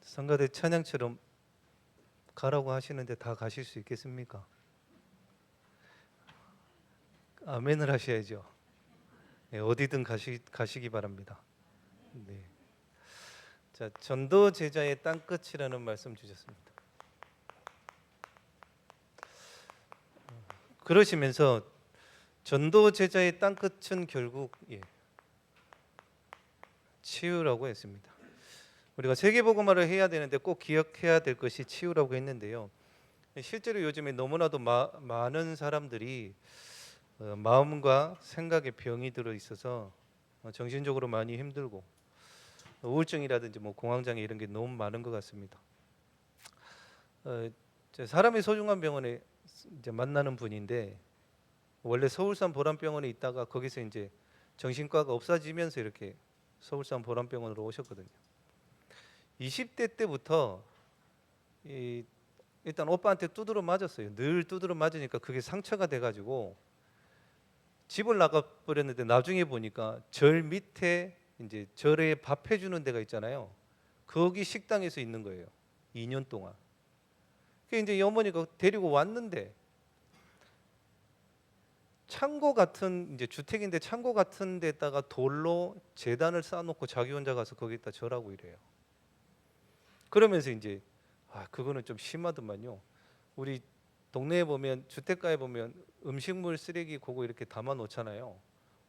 성가대 찬양처럼 가라고 하시는데 다 가실 수 있겠습니까? 아멘을 하셔야죠. 네, 어디든 가시기 바랍니다. 네. 자, 전도 제자의 땅끝이라는 말씀 주셨습니다. 그러시면서 전도 제자의 땅끝은 결국 치유라고 했습니다. 우리가 세계복음화를 해야 되는데 꼭 기억해야 될 것이 치유라고 했는데요. 실제로 요즘에 너무나도 많은 사람들이 마음과 생각에 병이 들어 있어서 정신적으로 많이 힘들고 우울증이라든지 뭐 공황장애 이런 게 너무 많은 것 같습니다. 사람의 소중한 병원에 이제 만나는 분인데 원래 서울산 보람병원에 있다가 거기서 이제 정신과가 없어지면서 이렇게 서울산 보람병원으로 오셨거든요. 20대 때부터 일단 오빠한테 두드러 맞았어요. 늘 두드러 맞으니까 그게 상처가 돼가지고 집을 나가 버렸는데 나중에 보니까 절 밑에 이제 절에 밥 해주는 데가 있잖아요. 거기 식당에서 있는 거예요. 2년 동안. 그 이제 이 어머니가 데리고 왔는데 창고 같은 이제 주택인데 창고 같은 데다가 돌로 재단을 쌓아놓고 자기 혼자 가서 거기다 절하고 이래요. 그러면서 이제 그거는 좀 심하더만요. 우리 동네에 보면 주택가에 보면 음식물 쓰레기 그거 이렇게 담아 놓잖아요.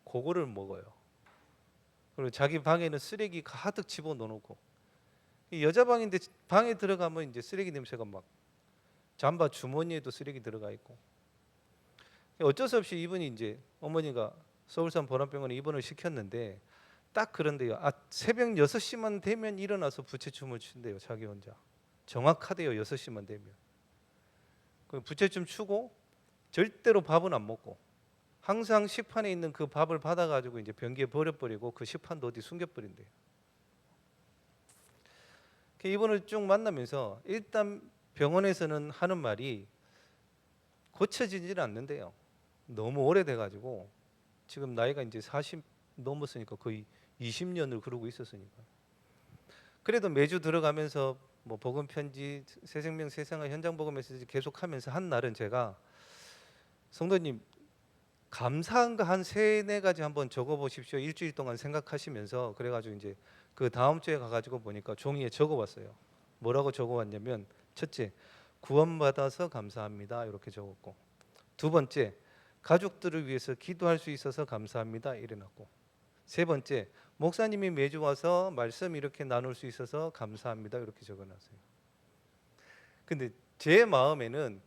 그거를 먹어요. 그리고 자기 방에는 쓰레기 가득 집어 넣어놓고 이 여자 방인데 방에 들어가면 이제 쓰레기 냄새가 막 잠바 주머니에도 쓰레기 들어가 있고 어쩔 수 없이 이분이 이제 어머니가 서울산 보람병원에 입원을 시켰는데 딱 그런데요. 새벽 6시만 되면 일어나서 부채춤을 춘대요. 자기 혼자. 정확하대요. 6시만 되면. 그 부채춤 추고 절대로 밥은 안 먹고 항상 식판에 있는 그 밥을 받아가지고 이제 변기에 버려버리고 그 식판도 어디 숨겨버린대요. 이분을 쭉 만나면서 일단 병원에서는 하는 말이 고쳐지질 않는데요. 너무 오래돼가지고 지금 나이가 이제 40 넘었으니까 거의 20년을 그러고 있었으니까. 그래도 매주 들어가면서 뭐 복음 편지, 새생명 새생활 현장 복음 메시지 계속하면서 한 날은 제가 성도님 감사한 거 한 세네 가지 한번 적어보십시오. 일주일 동안 생각하시면서 그래가지고 이제 그 다음 주에 가가지고 보니까 종이에 적어봤어요. 뭐라고 적어왔냐면 첫째 구원받아서 감사합니다 이렇게 적었고 두 번째 가족들을 위해서 기도할 수 있어서 감사합니다 이래놨고 세 번째 목사님이 매주 와서 말씀 이렇게 나눌 수 있어서 감사합니다 이렇게 적어놨어요. 근데 제 마음에는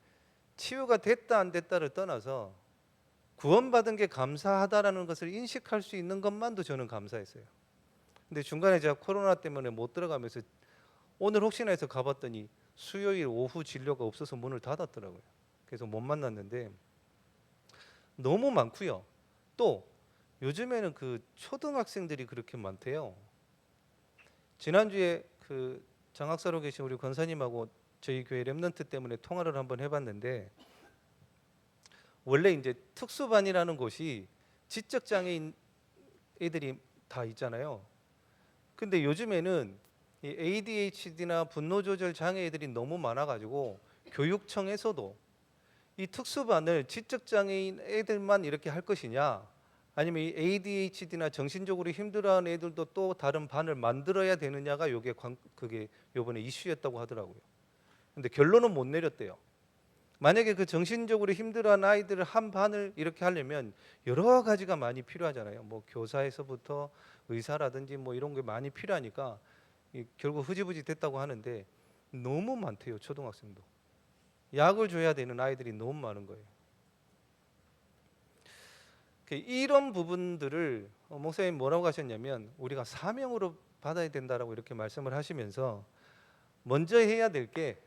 치유가 됐다 안 됐다를 떠나서 구원받은 게 감사하다라는 것을 인식할 수 있는 것만도 저는 감사했어요. 근데 중간에 제가 코로나 때문에 못 들어가면서 오늘 혹시나 해서 가봤더니 수요일 오후 진료가 없어서 문을 닫았더라고요. 그래서 못 만났는데 너무 많고요. 또 요즘에는 그 초등학생들이 그렇게 많대요. 지난주에 그 장학사로 계신 우리 권사님하고 저희 교회 렘넌트 때문에 통화를 한번 해봤는데 원래 이제 특수반이라는 곳이 지적 장애인 애들이 다 있잖아요. 근데 요즘에는 이 ADHD나 분노 조절 장애 애들이 너무 많아가지고 교육청에서도 이 특수반을 지적 장애인 애들만 이렇게 할 것이냐, 아니면 이 ADHD나 정신적으로 힘들어하는 애들도 또 다른 반을 만들어야 되느냐가 그게 요번에 이슈였다고 하더라고요. 근데 결론은 못 내렸대요. 만약에 그 정신적으로 힘들어하는 아이들을 한 반을 이렇게 하려면 여러 가지가 많이 필요하잖아요. 뭐 교사에서부터 의사라든지 뭐 이런 게 많이 필요하니까 결국 흐지부지 됐다고 하는데 너무 많대요. 초등학생도 약을 줘야 되는 아이들이 너무 많은 거예요. 이런 부분들을 목사님 뭐라고 하셨냐면 우리가 사명으로 받아야 된다라고 이렇게 말씀을 하시면서 먼저 해야 될 게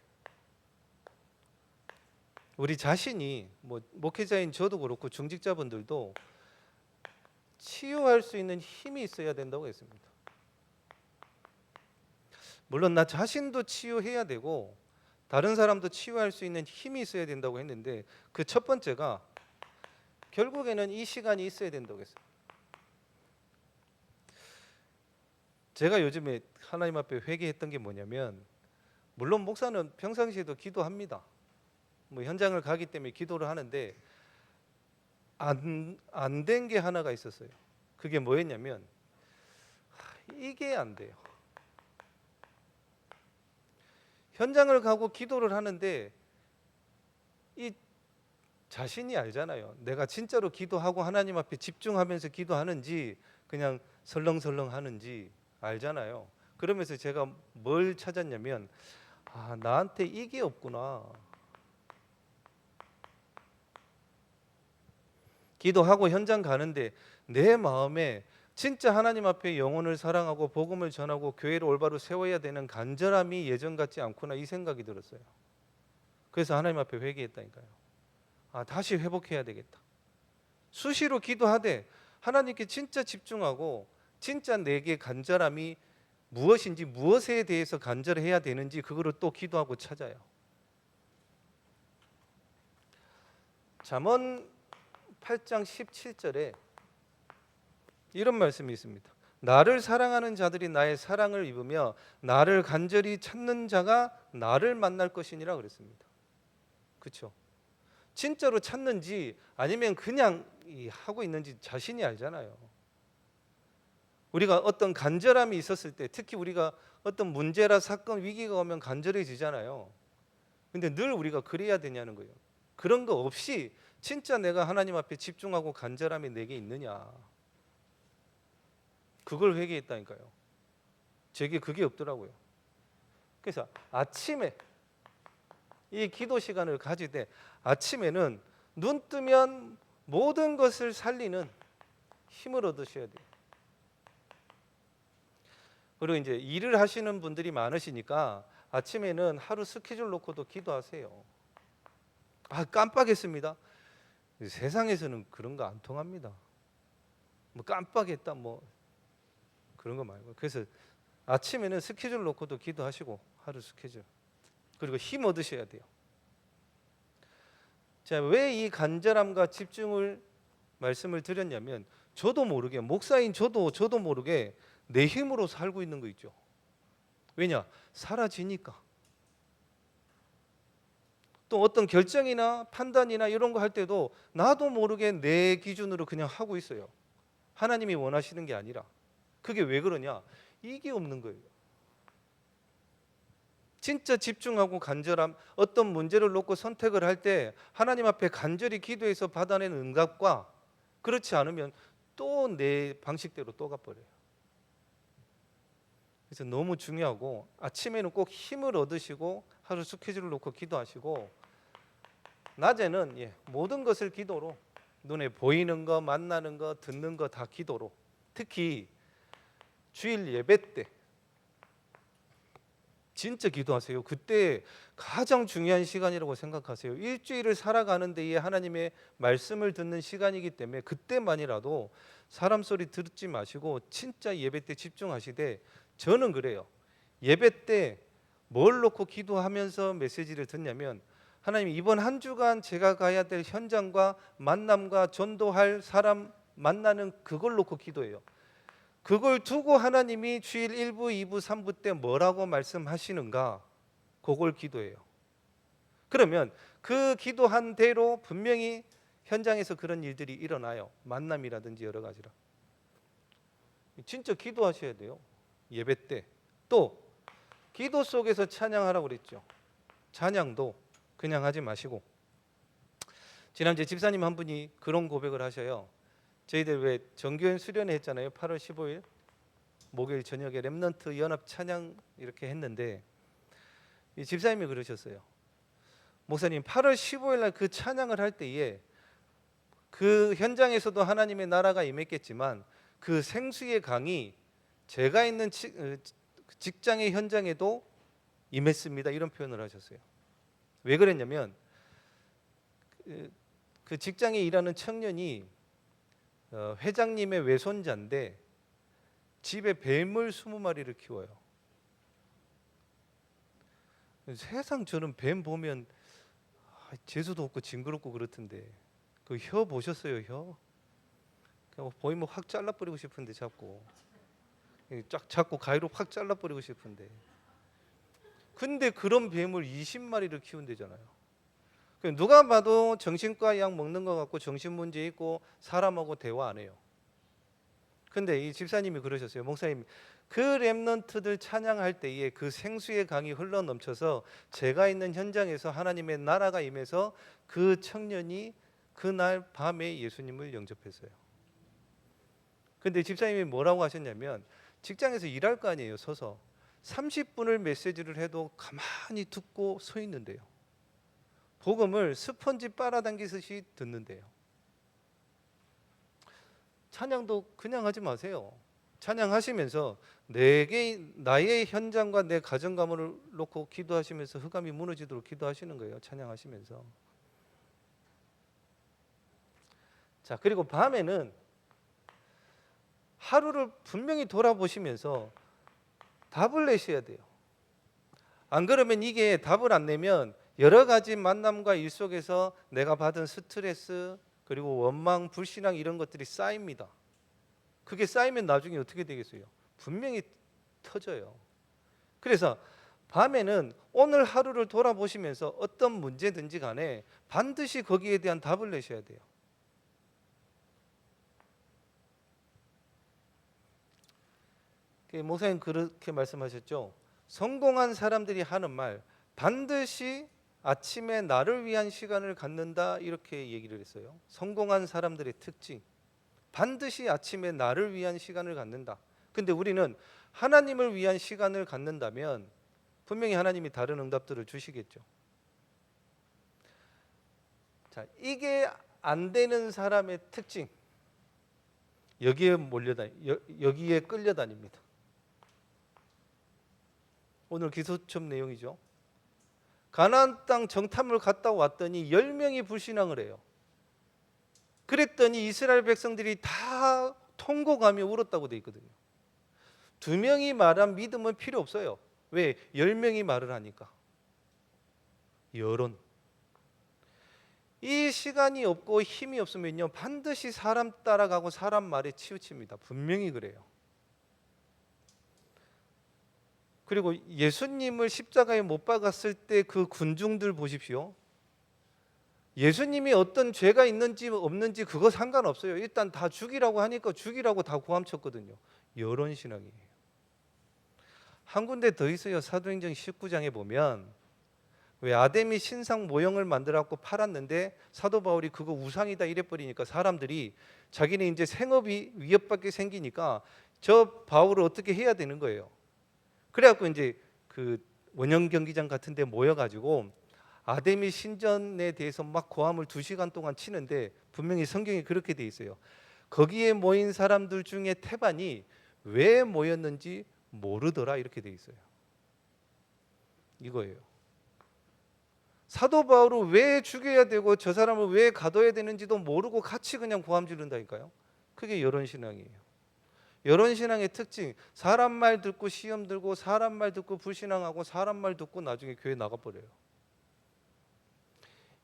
우리 자신이 뭐 목회자인 저도 그렇고 중직자분들도 치유할 수 있는 힘이 있어야 된다고 했습니다. 물론 나 자신도 치유해야 되고 다른 사람도 치유할 수 있는 힘이 있어야 된다고 했는데 그 첫 번째가 결국에는 이 시간이 있어야 된다고 했어요. 제가 요즘에 하나님 앞에 회개했던 게 뭐냐면 물론 목사는 평상시에도 기도합니다. 뭐 현장을 가기 때문에 기도를 하는데 안 된 게 하나가 있었어요. 그게 뭐였냐면 이게 안 돼요. 현장을 가고 기도를 하는데 이 자신이 알잖아요. 내가 진짜로 기도하고 하나님 앞에 집중하면서 기도하는지 그냥 설렁설렁 하는지 알잖아요. 그러면서 제가 뭘 찾았냐면 나한테 이게 없구나. 기도하고 현장 가는데 내 마음에 진짜 하나님 앞에 영혼을 사랑하고 복음을 전하고 교회를 올바로 세워야 되는 간절함이 예전 같지 않구나 이 생각이 들었어요. 그래서 하나님 앞에 회개했다니까요. 다시 회복해야 되겠다. 수시로 기도하되 하나님께 진짜 집중하고 진짜 내게 간절함이 무엇인지 무엇에 대해서 간절해야 되는지 그거를 또 기도하고 찾아요. 잠언 8장 17절에 이런 말씀이 있습니다. 나를 사랑하는 자들이 나의 사랑을 입으며 나를 간절히 찾는 자가 나를 만날 것이니라 그랬습니다. 그렇죠? 진짜로 찾는지 아니면 그냥 하고 있는지 자신이 알잖아요. 우리가 어떤 간절함이 있었을 때 특히 우리가 어떤 문제라 사건 위기가 오면 간절해지잖아요. 근데 늘 우리가 그래야 되냐는 거예요. 그런 거 없이 진짜 내가 하나님 앞에 집중하고 간절함이 내게 있느냐. 그걸 회개했다니까요. 제게 그게 없더라고요. 그래서 아침에 이 기도 시간을 가질 때 아침에는 눈 뜨면 모든 것을 살리는 힘을 얻으셔야 돼요. 그리고 이제 일을 하시는 분들이 많으시니까 아침에는 하루 스케줄 놓고도 기도하세요. 깜빡했습니다. 세상에서는 그런 거 안 통합니다. 뭐 깜빡했다 뭐 그런 거 말고. 그래서 아침에는 스케줄 놓고도 기도하시고 하루 스케줄. 그리고 힘 얻으셔야 돼요. 자, 왜 이 간절함과 집중을 말씀을 드렸냐면 저도 모르게 목사인 저도 모르게 내 힘으로 살고 있는 거 있죠. 왜냐? 사라지니까. 또 어떤 결정이나 판단이나 이런 거 할 때도 나도 모르게 내 기준으로 그냥 하고 있어요. 하나님이 원하시는 게 아니라. 그게 왜 그러냐? 이게 없는 거예요. 진짜 집중하고 간절함, 어떤 문제를 놓고 선택을 할 때 하나님 앞에 간절히 기도해서 받아낸 응답과 그렇지 않으면 또 내 방식대로 또 가버려요. 그래서 너무 중요하고 아침에는 꼭 힘을 얻으시고 하루 스케줄을 놓고 기도하시고 낮에는 모든 것을 기도로 눈에 보이는 거, 만나는 거, 듣는 거 다 기도로 특히 주일 예배 때 진짜 기도하세요. 그때 가장 중요한 시간이라고 생각하세요. 일주일을 살아가는 데에 하나님의 말씀을 듣는 시간이기 때문에 그때만이라도 사람 소리 듣지 마시고 진짜 예배 때 집중하시되 저는 그래요. 예배 때 뭘 놓고 기도하면서 메시지를 듣냐면 하나님 이번 한 주간 제가 가야 될 현장과 만남과 전도할 사람 만나는 그걸 놓고 기도해요. 그걸 두고 하나님이 주일 1부, 2부, 3부 때 뭐라고 말씀하시는가 그걸 기도해요. 그러면 그 기도한 대로 분명히 현장에서 그런 일들이 일어나요. 만남이라든지 여러 가지라. 진짜 기도하셔야 돼요. 예배 때. 또 기도 속에서 찬양하라고 그랬죠. 찬양도 그냥 하지 마시고 지난주에 집사님 한 분이 그런 고백을 하셔요. 저희들 왜 정교회 수련회 했잖아요. 8월 15일 목요일 저녁에 렘넌트 연합 찬양 이렇게 했는데 이 집사님이 그러셨어요. 목사님 8월 15일 날 그 찬양을 할 때에 그 현장에서도 하나님의 나라가 임했겠지만 그 생수의 강이 제가 있는 직장의 현장에도 임했습니다. 이런 표현을 하셨어요. 왜 그랬냐면 그 직장에 일하는 청년이 회장님의 외손자인데 집에 뱀을 20마리를 키워요. 세상 저는 뱀 보면 재수도 없고 징그럽고 그렇던데 그 혀 보셨어요? 혀? 그냥 보이면 확 잘라버리고 싶은데 쫙 잡고 가위로 확 잘라버리고 싶은데 근데 그런 뱀을 20마리를 키운대잖아요. 누가 봐도 정신과 약 먹는 것 같고 정신 문제 있고 사람하고 대화 안 해요. 근데 이 집사님이 그러셨어요. 목사님, 그 렘넌트들 찬양할 때에 그 생수의 강이 흘러 넘쳐서 제가 있는 현장에서 하나님의 나라가 임해서 그 청년이 그날 밤에 예수님을 영접했어요. 근데 집사님이 뭐라고 하셨냐면 직장에서 일할 거 아니에요. 서서 30분을 메시지를 해도 가만히 듣고 서 있는데요. 복음을 스펀지 빨아당기듯이 듣는데요. 찬양도 그냥 하지 마세요. 찬양하시면서 나의 현장과 내 가정 가문을 놓고 기도하시면서 흑암이 무너지도록 기도하시는 거예요. 찬양하시면서. 자, 그리고 밤에는 하루를 분명히 돌아보시면서 답을 내셔야 돼요. 안 그러면 이게 답을 안 내면 여러 가지 만남과 일 속에서 내가 받은 스트레스 그리고 원망, 불신앙 이런 것들이 쌓입니다. 그게 쌓이면 나중에 어떻게 되겠어요? 분명히 터져요. 그래서 밤에는 오늘 하루를 돌아보시면서 어떤 문제든지 간에 반드시 거기에 대한 답을 내셔야 돼요. 목사님 그렇게 말씀하셨죠. 성공한 사람들이 하는 말, 반드시 아침에 나를 위한 시간을 갖는다 이렇게 얘기를 했어요. 성공한 사람들의 특징, 반드시 아침에 나를 위한 시간을 갖는다. 근데 우리는 하나님을 위한 시간을 갖는다면 분명히 하나님이 다른 응답들을 주시겠죠. 자, 이게 안 되는 사람의 특징, 여기에 끌려다닙니다. 오늘 기소첩 내용이죠. 가나안 땅 정탐을 갔다 왔더니 10명이 불신앙을 해요. 그랬더니 이스라엘 백성들이 다 통곡하며 울었다고 돼 있거든요. 2명이 말한 믿음은 필요 없어요. 왜? 10명이 말을 하니까. 여론. 이 시간이 없고 힘이 없으면요 반드시 사람 따라가고 사람 말에 치우칩니다. 분명히 그래요. 그리고 예수님을 십자가에 못 박았을 때 그 군중들 보십시오. 예수님이 어떤 죄가 있는지 없는지 그거 상관없어요. 일단 다 죽이라고 하니까 죽이라고 다 고함쳤거든요. 여론 신앙이에요. 한 군데 더 있어요. 사도행전 19장에 보면 왜 아데미 신상 모형을 만들어갖고 팔았는데 사도 바울이 그거 우상이다 이래버리니까 사람들이 자기네 이제 생업이 위협받게 생기니까 저 바울을 어떻게 해야 되는 거예요. 그래갖고 이제 그 원형 경기장 같은 데 모여가지고 아데미 신전에 대해서 막 고함을 2시간 동안 치는데 분명히 성경에 그렇게 돼 있어요. 거기에 모인 사람들 중에 태반이 왜 모였는지 모르더라 이렇게 돼 있어요. 이거예요. 사도 바울을 왜 죽여야 되고 저 사람을 왜 가둬야 되는지도 모르고 같이 그냥 고함 지른다니까요. 그게 여론 신앙이에요. 여론 신앙의 특징, 사람 말 듣고 시험 들고 사람 말 듣고 불신앙하고 사람 말 듣고 나중에 교회 나가버려요.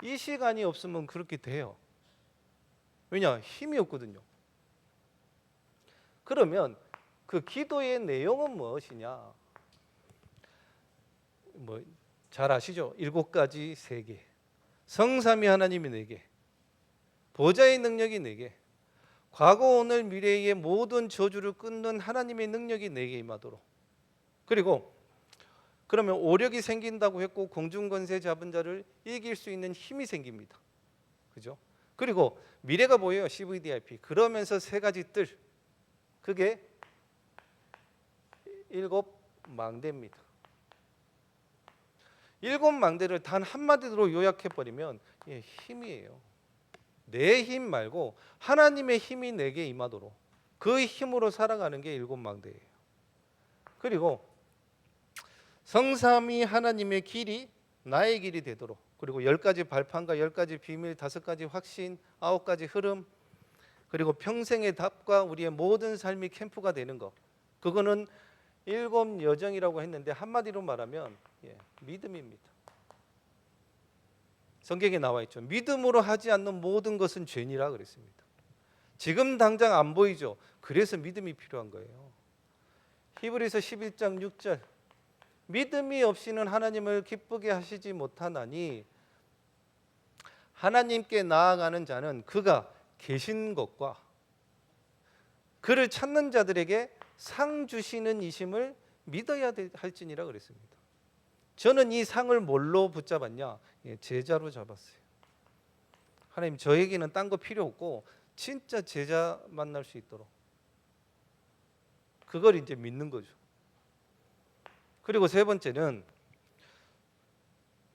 이 시간이 없으면 그렇게 돼요. 왜냐? 힘이 없거든요. 그러면 그 기도의 내용은 무엇이냐? 잘 아시죠? 7가지 3개. 성삼위 하나님이 4개. 보좌의 능력이 4개. 과거 오늘 미래의 모든 저주를 끊는 하나님의 능력이 4개 임하도록. 그리고 그러면 오력이 생긴다고 했고 공중권세 잡은 자를 이길 수 있는 힘이 생깁니다. 그죠? 그리고 미래가 보여요. CVDIP. 그러면서 3가지 뜰. 그게 7망대입니다. 7망대를 단 한마디로 요약해버리면 힘이에요. 내 힘 말고 하나님의 힘이 내게 임하도록 그 힘으로 살아가는 게 7망대예요. 그리고 성삼위 하나님의 길이 나의 길이 되도록, 그리고 10가지 발판과 10가지 비밀, 5가지 확신, 9가지 흐름, 그리고 평생의 답과 우리의 모든 삶이 캠프가 되는 것, 그거는 7 여정이라고 했는데 한마디로 말하면 믿음입니다. 성경에 나와 있죠. 믿음으로 하지 않는 모든 것은 죄니라 그랬습니다. 지금 당장 안 보이죠. 그래서 믿음이 필요한 거예요. 히브리서 11장 6절 믿음이 없이는 하나님을 기쁘게 하시지 못하나니 하나님께 나아가는 자는 그가 계신 것과 그를 찾는 자들에게 상 주시는 이심을 믿어야 할지니라 그랬습니다. 저는 이 상을 뭘로 붙잡았냐? 제자로 잡았어요. 하나님, 저에게는 딴 거 필요 없고 진짜 제자 만날 수 있도록 그걸 이제 믿는 거죠. 그리고 세 번째는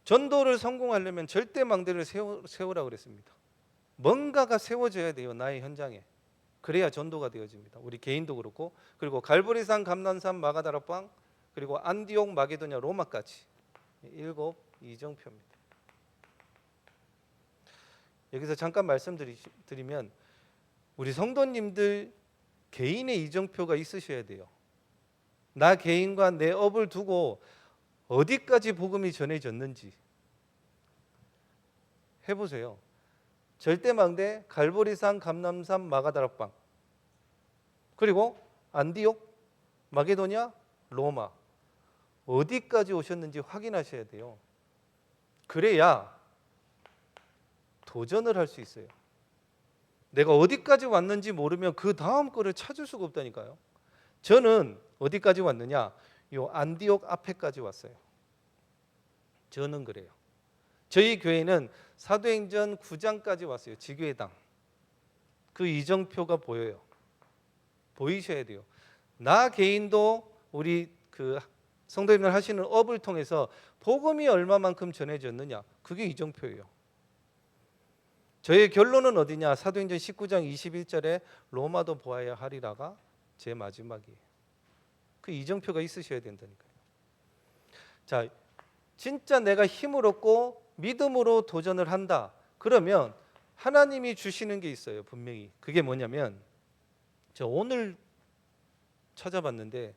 전도를 성공하려면 절대 망대를 세우라고 그랬습니다. 뭔가가 세워져야 돼요, 나의 현장에. 그래야 전도가 되어집니다. 우리 개인도 그렇고, 그리고 갈보리산, 감난산, 마가다락방, 그리고 안디옥, 마게도냐, 로마까지 7 이정표입니다. 여기서 잠깐 말씀드리면 우리 성도님들 개인의 이정표가 있으셔야 돼요. 나 개인과 내 업을 두고 어디까지 복음이 전해졌는지 해보세요. 절대망대, 갈보리산, 감남산, 마가다락방, 그리고 안디옥, 마게도냐, 로마 어디까지 오셨는지 확인하셔야 돼요. 그래야 도전을 할 수 있어요. 내가 어디까지 왔는지 모르면 그 다음 거를 찾을 수가 없다니까요. 저는 어디까지 왔느냐? 요 안디옥 앞에까지 왔어요. 저는 그래요. 저희 교회는 사도행전 9장까지 왔어요. 지교회당. 그 이정표가 보여요. 보이셔야 돼요. 나 개인도 우리 그 성도님들 하시는 업을 통해서 복음이 얼마만큼 전해졌느냐? 그게 이정표예요. 저의 결론은 어디냐? 사도행전 19장 21절에 로마도 보아야 하리라가 제 마지막이에요. 그 이정표가 있으셔야 된다니까요. 자, 진짜 내가 힘을 얻고 믿음으로 도전을 한다. 그러면 하나님이 주시는 게 있어요. 분명히. 그게 뭐냐면 저 오늘 찾아봤는데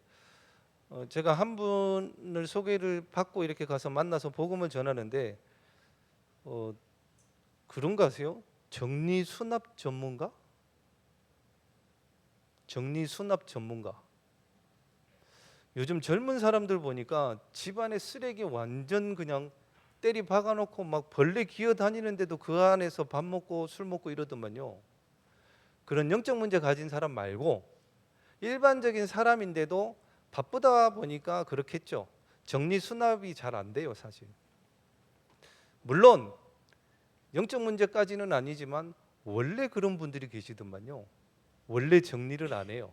제가 한 분을 소개를 받고 이렇게 가서 만나서 복음을 전하는데 그런 거 아세요? 정리수납 전문가? 정리수납 전문가. 요즘 젊은 사람들 보니까 집안에 쓰레기 완전 그냥 때리 박아놓고 막 벌레 기어다니는데도 그 안에서 밥 먹고 술 먹고 이러더만요. 그런 영적 문제 가진 사람 말고 일반적인 사람인데도 바쁘다 보니까 그렇겠죠. 정리수납이 잘 안 돼요, 사실. 물론 영적 문제까지는 아니지만 원래 그런 분들이 계시더만요. 원래 정리를 안 해요.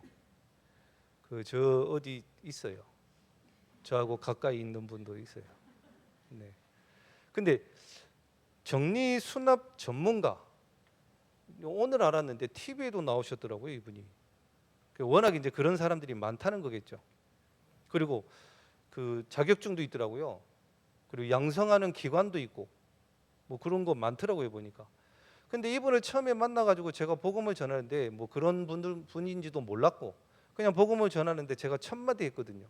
저 어디 있어요. 저하고 가까이 있는 분도 있어요. 네. 근데 정리 수납 전문가 오늘 알았는데 TV에도 나오셨더라고요, 이분이. 워낙 이제 그런 사람들이 많다는 거겠죠. 그리고 그 자격증도 있더라고요. 그리고 양성하는 기관도 있고 뭐 그런 거 많더라고요, 보니까. 근데 이분을 처음에 만나가지고 제가 복음을 전하는데 뭐 그런 분인지도 몰랐고 그냥 복음을 전하는데 제가 첫 마디 했거든요.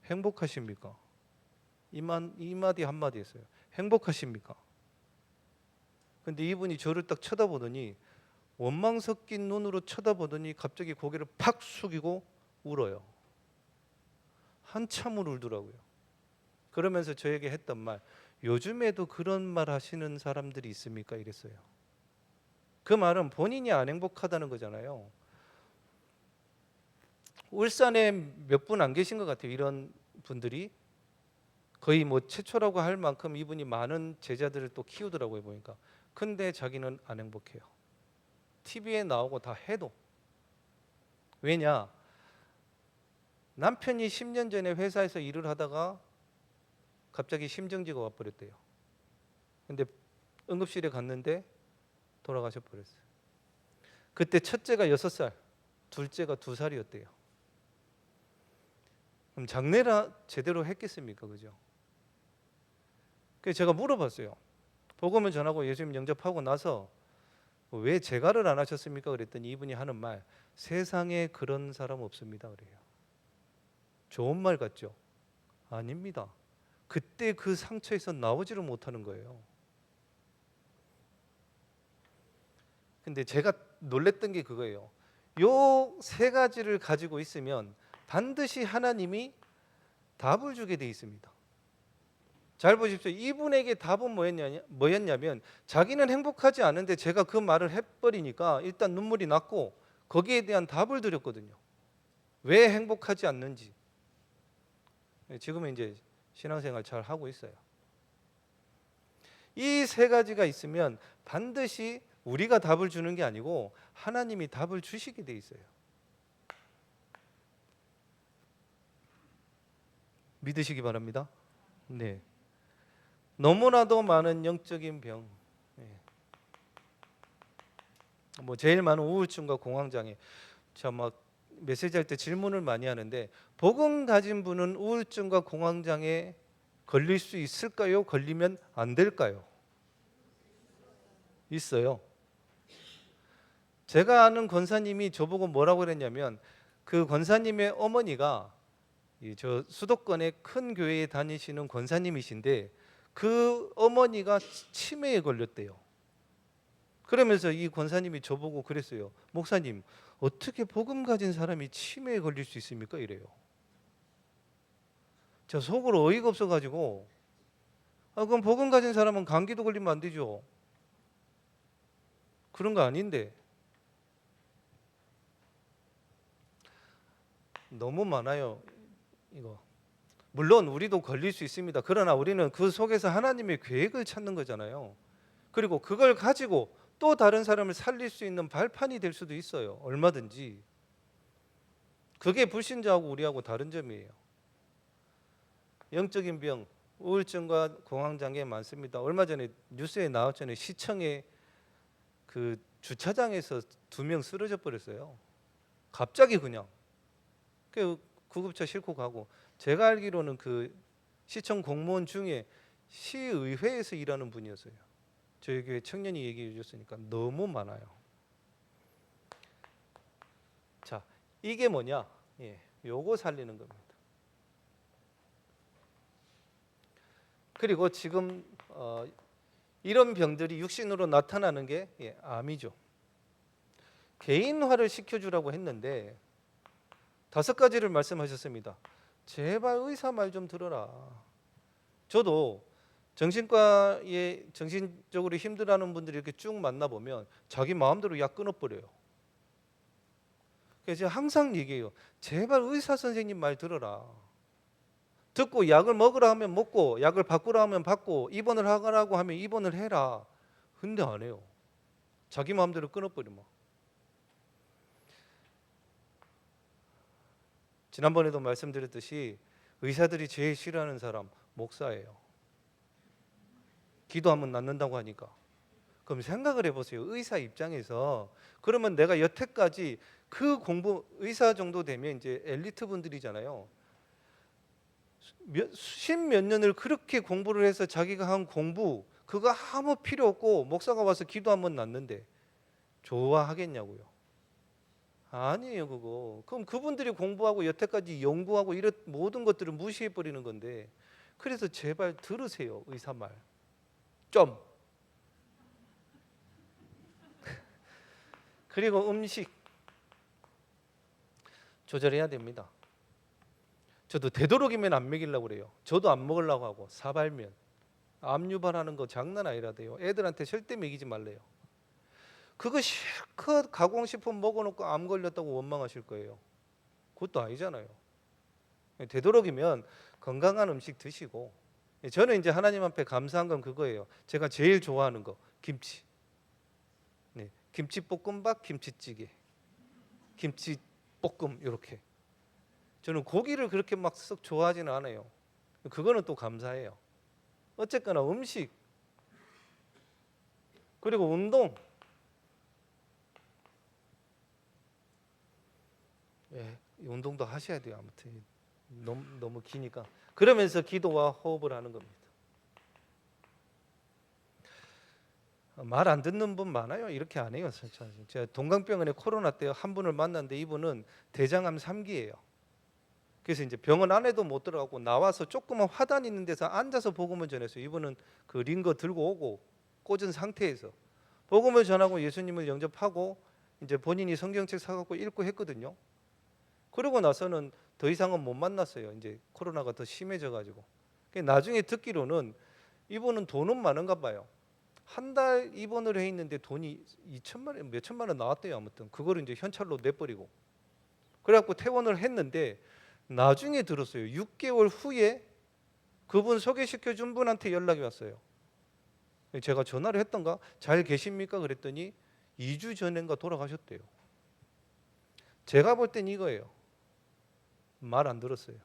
행복하십니까? 이 마디 한마디 했어요. 행복하십니까? 근데 이분이 저를 딱 쳐다보더니 원망 섞인 눈으로 쳐다보더니 갑자기 고개를 팍 숙이고 울어요. 한참을 울더라고요. 그러면서 저에게 했던 말, 요즘에도 그런 말 하시는 사람들이 있습니까? 이랬어요. 그 말은 본인이 안 행복하다는 거잖아요. 울산에 몇 분 안 계신 것 같아요. 이런 분들이 거의 뭐 최초라고 할 만큼 이분이 많은 제자들을 또 키우더라고요, 보니까. 근데 자기는 안 행복해요. TV에 나오고 다 해도. 왜냐? 남편이 10년 전에 회사에서 일을 하다가 갑자기 심정지가 와버렸대요. 근데 응급실에 갔는데 돌아가셔 버렸어요. 그때 첫째가 6살, 둘째가 2살이었대요. 그럼 장례를 제대로 했겠습니까? 그죠? 그래서 제가 물어봤어요. 복음을 전하고 예수님 영접하고 나서 왜 재가를 안 하셨습니까? 그랬더니 이분이 하는 말, 세상에 그런 사람 없습니다. 그래요. 좋은 말 같죠? 아닙니다. 그때 그 상처에서 나오지를 못하는 거예요. 근데 제가 놀랬던 게 그거예요. 요 3가지를 가지고 있으면 반드시 하나님이 답을 주게 돼 있습니다. 잘 보십시오. 이분에게 답은 뭐였냐면 자기는 행복하지 않은데 제가 그 말을 해버리니까 일단 눈물이 났고 거기에 대한 답을 드렸거든요. 왜 행복하지 않는지. 지금은 이제 신앙생활 잘 하고 있어요. 이 세 가지가 있으면 반드시 우리가 답을 주는 게 아니고 하나님이 답을 주시게 돼 있어요. 믿으시기 바랍니다. 네. 너무나도 많은 영적인 병, 뭐 제일 많은 우울증과 공황장애. 저 막 메시지 할 때 질문을 많이 하는데 복음 가진 분은 우울증과 공황장애 걸릴 수 있을까요? 걸리면 안 될까요? 있어요. 제가 아는 권사님이 저보고 뭐라고 그랬냐면 그 권사님의 어머니가 저 수도권의 큰 교회에 다니시는 권사님이신데 그 어머니가 치매에 걸렸대요. 그러면서 이 권사님이 저보고 그랬어요. 목사님, 어떻게 복음 가진 사람이 치매에 걸릴 수 있습니까? 이래요. 저 속으로 어이가 없어가지고 그럼 복음 가진 사람은 감기도 걸리면 안 되죠. 그런 거 아닌데 너무 많아요. 이거 물론 우리도 걸릴 수 있습니다. 그러나 우리는 그 속에서 하나님의 계획을 찾는 거잖아요. 그리고 그걸 가지고 또 다른 사람을 살릴 수 있는 발판이 될 수도 있어요. 얼마든지. 그게 불신자하고 우리하고 다른 점이에요. 영적인 병, 우울증과 공황장애 많습니다. 얼마 전에 뉴스에 나왔잖아요. 시청에 그 주차장에서 2명 쓰러져 버렸어요. 갑자기 그냥. 그 구급차 싣고 가고. 제가 알기로는 그 시청 공무원 중에 시의회에서 일하는 분이었어요. 저희 교회 청년이 얘기해 주셨으니까 너무 많아요. 자, 이게 뭐냐? 요거 살리는 겁니다. 그리고 지금 이런 병들이 육신으로 나타나는 게 암이죠. 개인화를 시켜주라고 했는데 5가지를 말씀하셨습니다. 제발 의사 말 좀 들어라. 저도 정신과에 정신적으로 힘들어하는 분들이 이렇게 쭉 만나보면 자기 마음대로 약 끊어버려요. 그래서 제가 항상 얘기해요. 제발 의사 선생님 말 들어라. 듣고 약을 먹으라 하면 먹고 약을 바꾸라 하면 바꾸고 입원을 하라고 하면 입원을 해라. 근데 안 해요. 자기 마음대로 끊어버리면. 지난번에도 말씀드렸듯이 의사들이 제일 싫어하는 사람 목사예요. 기도하면 낫는다고 하니까. 그럼 생각을 해보세요. 의사 입장에서 그러면 내가 여태까지 그 공부 의사 정도 되면 이제 엘리트 분들이잖아요. 십몇 년을 그렇게 공부를 해서 자기가 한 공부 그거 아무 필요 없고 목사가 와서 기도하면 낫는데 좋아하겠냐고요. 아니에요 그거. 그럼 그분들이 공부하고 여태까지 연구하고 이런 모든 것들을 무시해 버리는 건데 그래서 제발 들으세요 의사 말 좀. 그리고 음식 조절해야 됩니다. 저도 되도록이면 안 먹이려고 그래요. 저도 안 먹으려고 하고 사발면 암 유발하는 거 장난 아니라대요. 애들한테 절대 먹이지 말래요. 그거 실컷 가공식품 먹어놓고 암 걸렸다고 원망하실 거예요. 그것도 아니잖아요. 되도록이면 건강한 음식 드시고 저는 이제 하나님 앞에 감사한 건 그거예요. 제가 제일 좋아하는 거 김치. 김치볶음밥, 김치찌개, 김치볶음 이렇게. 저는 고기를 그렇게 막 썩 좋아하지는 않아요. 그거는 또 감사해요. 어쨌거나 음식 그리고 운동. 운동도 하셔야 돼요. 아무튼 너무 기니까. 그러면서 기도와 호흡을 하는 겁니다. 말 안 듣는 분 많아요. 이렇게 안 해요. 제가 동강병원에 코로나 때 한 분을 만났는데 이분은 대장암 3기예요. 그래서 이제 병원 안에도 못 들어가고 나와서 조그만 화단 있는 데서 앉아서 복음을 전했어요. 이분은 그 링거 들고 오고 꽂은 상태에서 복음을 전하고 예수님을 영접하고 이제 본인이 성경책 사갖고 읽고 했거든요. 그러고 나서는 더 이상은 못 만났어요. 이제 코로나가 더 심해져가지고. 나중에 듣기로는 이분은 돈은 많은가 봐요. 한 달 입원을 해 있는데 돈이 2천만 원, 몇 천만 원 나왔대요. 아무튼 그거를 이제 현찰로 내버리고. 그래갖고 퇴원을 했는데 나중에 들었어요. 6개월 후에 그분 소개시켜준 분한테 연락이 왔어요. 제가 전화를 했던가 잘 계십니까? 그랬더니 2주 전인가 돌아가셨대요. 제가 볼 땐 이거예요. 말 안 들었어요.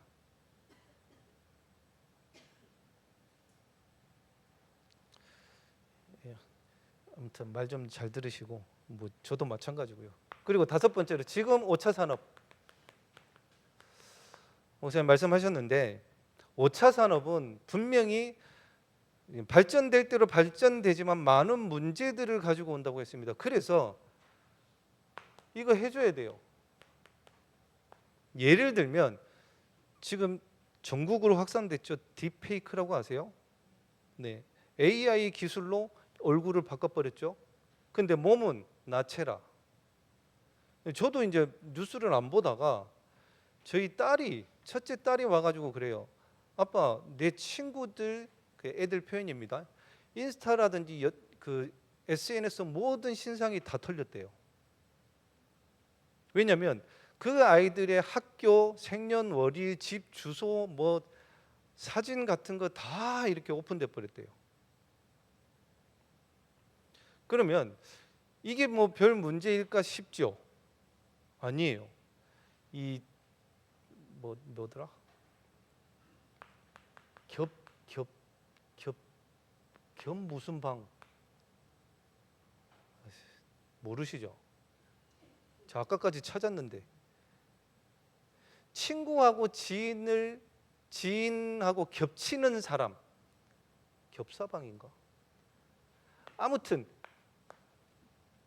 아무튼 말 좀 잘 들으시고 뭐 저도 마찬가지고요. 그리고 다섯 번째로 지금 5차 산업 목사님 말씀하셨는데 5차 산업은 분명히 발전될 대로 발전되지만 많은 문제들을 가지고 온다고 했습니다. 그래서 이거 해줘야 돼요. 예를 들면 지금 전국으로 확산됐죠. 딥페이크라고 아세요? 네, AI 기술로 얼굴을 바꿔버렸죠. 근데 몸은 나체라. 저도 이제 뉴스를 안 보다가 저희 딸이 첫째 딸이 와가지고 그래요. 아빠, 내 친구들 그 애들 표현입니다. 인스타라든지 그 SNS 모든 신상이 다 털렸대요. 왜냐하면 그 아이들의 학교, 생년월일, 집 주소, 뭐 사진 같은 거 다 이렇게 오픈돼 버렸대요. 그러면 이게 뭐 별 문제일까 싶죠. 아니에요. 이 뭐더라? 겹 무슨 방 모르시죠? 저 아까까지 찾았는데 친구하고 지인하고 겹치는 사람 겹사방인가? 아무튼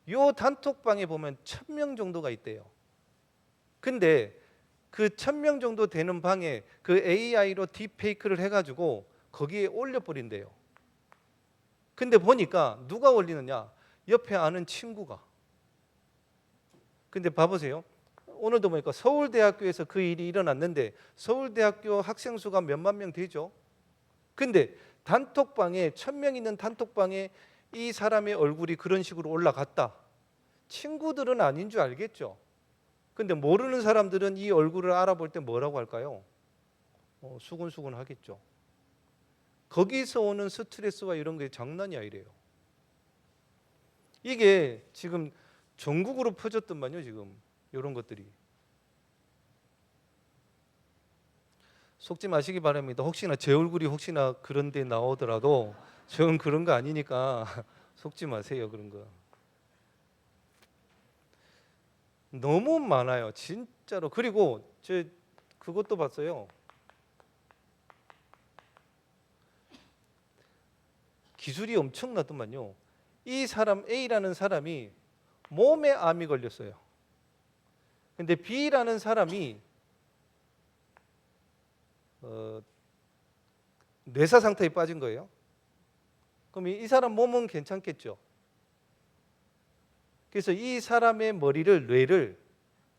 요 단톡방에 보면 1000명 정도가 있대요. 근데 그 1000명 정도 되는 방에 그 AI로 딥페이크를 해가지고 거기에 올려버린대요. 근데 보니까 누가 올리느냐? 옆에 아는 친구가. 근데 봐보세요. 오늘도 보니까 서울대학교에서 그 일이 일어났는데 서울대학교 학생 수가 몇만 명 되죠. 근데 단톡방에 1000명 있는 단톡방에 이 사람의 얼굴이 그런 식으로 올라갔다. 친구들은 아닌 줄 알겠죠. 근데 모르는 사람들은 이 얼굴을 알아볼 때 뭐라고 할까요? 수근수근 하겠죠. 거기서 오는 스트레스와 이런 게 장난이 아니래요. 이게 지금 전국으로 퍼졌더만요. 지금 이런 것들이. 속지 마시기 바랍니다. 혹시나 제 얼굴이 혹시나 그런 데 나오더라도 저는 그런 거 아니니까 속지 마세요. 그런 거. 너무 많아요. 진짜로. 그리고 저 그것도 봤어요. 기술이 엄청나더만요. 이 사람 A라는 사람이 몸에 암이 걸렸어요. 근데 B라는 사람이 뇌사 상태에 빠진 거예요. 그럼 이 사람 몸은 괜찮겠죠. 그래서 이 사람의 머리를 뇌를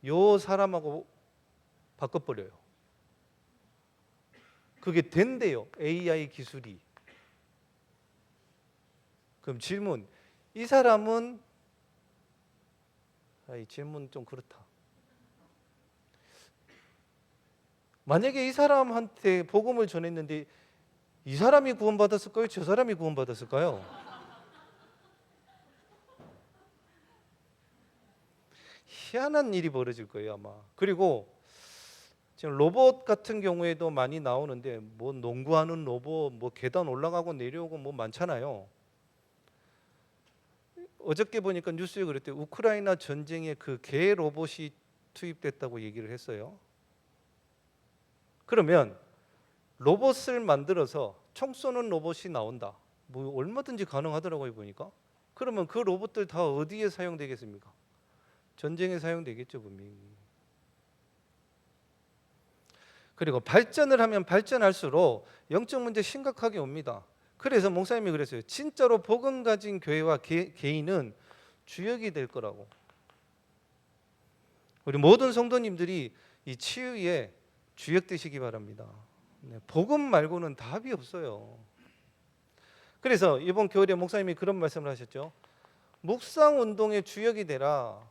요 사람하고 바꿔버려요. 그게 된대요. AI 기술이. 그럼 질문. 이 사람은 이 질문 좀 그렇다. 만약에 이 사람한테 복음을 전했는데 이 사람이 구원받았을까요? 저 사람이 구원받았을까요? 희한한 일이 벌어질 거예요 아마. 그리고 지금 로봇 같은 경우에도 많이 나오는데 뭐 농구하는 로봇, 뭐 계단 올라가고 내려오고 뭐 많잖아요. 어저께 보니까 뉴스에 그랬대요. 우크라이나 전쟁에 그 개 로봇이 투입됐다고 얘기를 했어요. 그러면 로봇을 만들어서 총 쏘는 로봇이 나온다. 뭐 얼마든지 가능하더라고요 보니까. 그러면 그 로봇들 다 어디에 사용되겠습니까? 전쟁에 사용되겠죠 분명히. 그리고 발전을 하면 발전할수록 영적 문제 심각하게 옵니다. 그래서 목사님이 그랬어요. 진짜로 복음 가진 교회와 개인은 주역이 될 거라고. 우리 모든 성도님들이 이 치유에 주역 되시기 바랍니다. 네, 복음 말고는 답이 없어요. 그래서 이번 겨울에 목사님이 그런 말씀을 하셨죠. 묵상 운동의 주역이 되라.